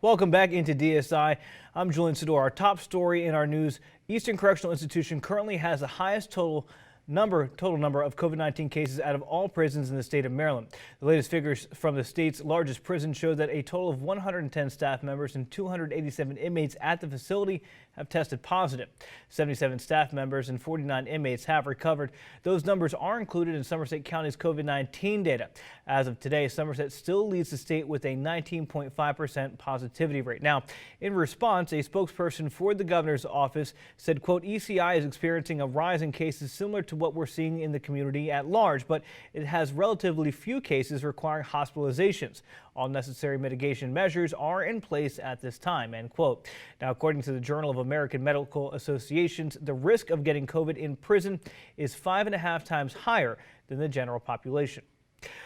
Welcome back into DSI. I'm Julian Sador. Our top story in our news: Eastern Correctional Institution currently has the highest total number of COVID-19 cases out of all prisons in the state of Maryland. The latest figures from the state's largest prison show that a total of 110 staff members and 287 inmates at the facility have tested positive. 77 staff members and 49 inmates have recovered. Those numbers are included in Somerset County's COVID-19 data. As of today, Somerset still leads the state with a 19.5% positivity rate. Now, in response, a spokesperson for the governor's office said, quote, ECI is experiencing a rise in cases similar to what we're seeing in the community at large, but it has relatively few cases requiring hospitalizations. All necessary mitigation measures are in place at this time, end quote. Now, according to the Journal of American Medical Associations, the risk of getting COVID in prison is 5.5 times higher than the general population.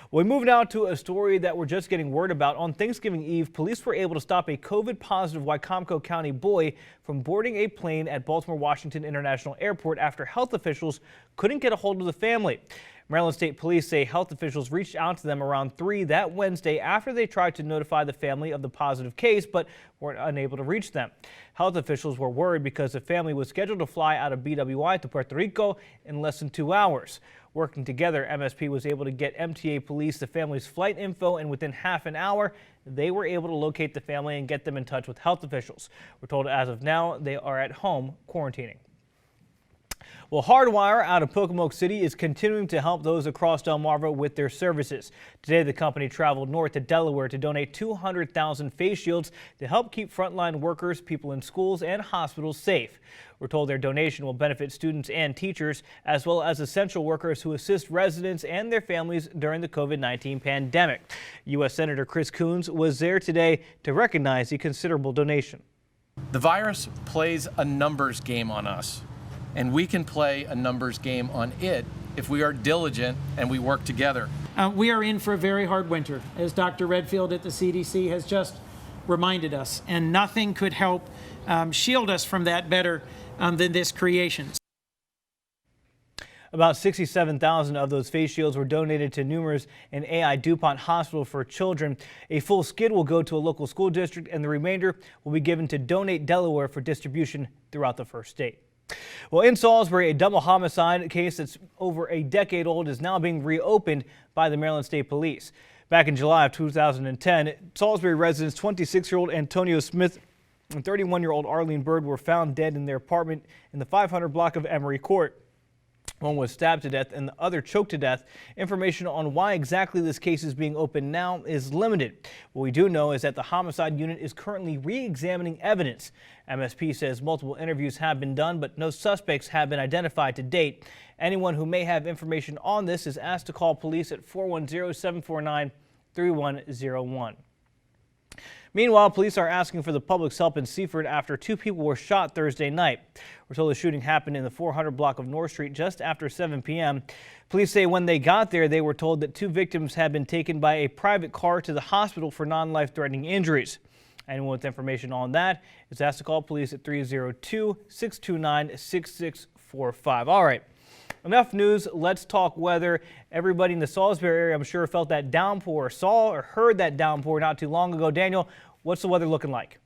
We move now to a story that we're just getting word about. On Thanksgiving Eve, police were able to stop a COVID-positive Wycomico County boy from boarding a plane at Baltimore Washington International Airport after health officials couldn't get a hold of the family. Maryland State Police say health officials reached out to them around 3 that Wednesday after they tried to notify the family of the positive case, but were unable to reach them. Health officials were worried because the family was scheduled to fly out of BWI to Puerto Rico in less than 2 hours. Working together, MSP was able to get MTA police the family's flight info, and within half an hour, they were able to locate the family and get them in touch with health officials. We're told as of now, they are at home quarantining. Well, Hardwire out of Pocomoke City is continuing to help those across Delmarva with their services. Today, the company traveled north to Delaware to donate 200,000 face shields to help keep frontline workers, people in schools and hospitals safe. We're told their donation will benefit students and teachers, as well as essential workers who assist residents and their families during the COVID-19 pandemic. U.S. Senator Chris Coons was there today to recognize the considerable donation. The virus plays a numbers game on us, and we can play a numbers game on it if we are diligent and we work together. We are in for a very hard winter, as Dr. Redfield at the CDC has just reminded us, and nothing could help shield us from that better than this creation. About 67,000 of those face shields were donated to numerous and AI DuPont Hospital for Children. A full skid will go to a local school district, and the remainder will be given to Donate Delaware for distribution throughout the first state. Well, in Salisbury, a double homicide case that's over a decade old is now being reopened by the Maryland State Police. Back in July of 2010, Salisbury residents 26-year-old Antonio Smith and 31-year-old Arlene Bird were found dead in their apartment in the 500 block of Emory Court. One was stabbed to death and the other choked to death. Information on why exactly this case is being opened now is limited. What we do know is that the homicide unit is currently re-examining evidence. MSP says multiple interviews have been done, but no suspects have been identified to date. Anyone who may have information on this is asked to call police at 410-749-3101. Meanwhile, police are asking for the public's help in Seaford after 2 people were shot Thursday night. We're told the shooting happened in the 400 block of North Street just after 7 p.m. Police say when they got there, they were told that 2 victims had been taken by a private car to the hospital for non-life-threatening injuries. Anyone with information on that is asked to call police at 302-629-6645. All right. Enough news. Let's talk weather. Everybody in the Salisbury area, I'm sure, felt that downpour, saw or heard that downpour not too long ago. Daniel, what's the weather looking like?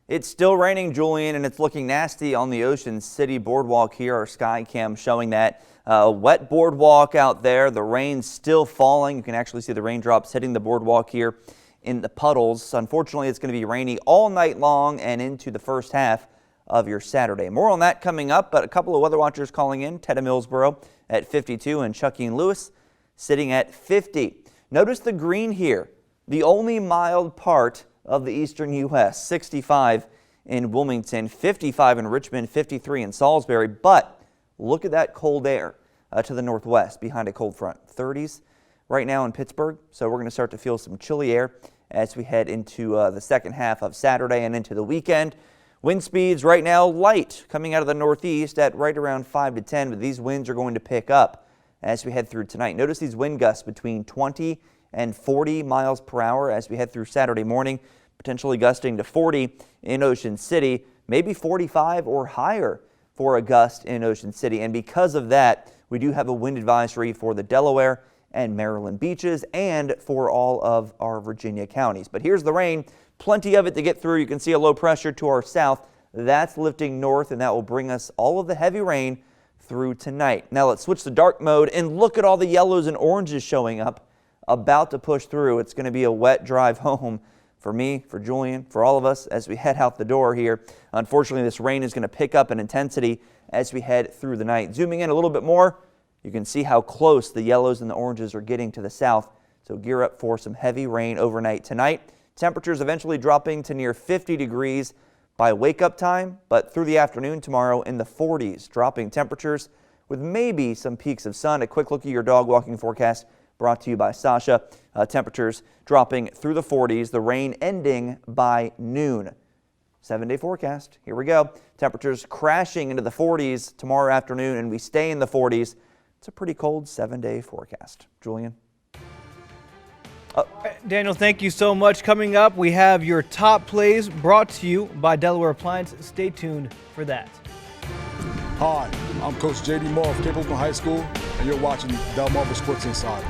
It's still raining, Julian, and it's looking nasty on the Ocean City boardwalk here. Our sky cam showing that wet boardwalk out there. The rain's still falling. You can actually see the raindrops hitting the boardwalk here in the puddles. Unfortunately, it's going to be rainy all night long and into the first half of your Saturday. More on that coming up, but a couple of weather watchers calling in. Ted Millsboro at 52 and Chucky and Lewis sitting at 50. Notice the green here, the only mild part of the eastern U.S. 65 in Wilmington, 55 in Richmond, 53 in Salisbury, but look at that cold air to the northwest behind a cold front. 30s right now in Pittsburgh, so we're going to start to feel some chilly air as we head into the second half of Saturday and into the weekend. Wind speeds right now light coming out of the northeast at right around 5 to 10, but these winds are going to pick up as we head through tonight. Notice these wind gusts between 20 and 40 miles per hour as we head through Saturday morning, potentially gusting to 40 in Ocean City, maybe 45 or higher for a gust in Ocean City. And because of that, we do have a wind advisory for the Delaware and Maryland beaches and for all of our Virginia counties. But here's the rain, plenty of it to get through. You can see a low pressure to our south. That's lifting north, and that will bring us all of the heavy rain through tonight. Now let's switch to dark mode and look at all the yellows and oranges showing up, about to push through. It's going to be a wet drive home for me, for Julian, for all of us as we head out the door here. Unfortunately, this rain is going to pick up in intensity as we head through the night. Zooming in a little bit more, you can see how close the yellows and the oranges are getting to the south. So gear up for some heavy rain overnight tonight. Temperatures eventually dropping to near 50 degrees by wake-up time, but through the afternoon tomorrow in the 40s, dropping temperatures with maybe some peaks of sun. A quick look at your dog walking forecast brought to you by Sasha. Temperatures dropping through the 40s, the rain ending by noon. 7-day forecast. Here we go. Temperatures crashing into the 40s tomorrow afternoon, and we stay in the 40s. It's a pretty cold 7-day forecast. Julian? Daniel, thank you so much. Coming up, we have your top plays brought to you by Delaware Appliance. Stay tuned for that. Hi, I'm Coach J.D. Moore of Cape Open High School, and you're watching Delmarva Sports Insider.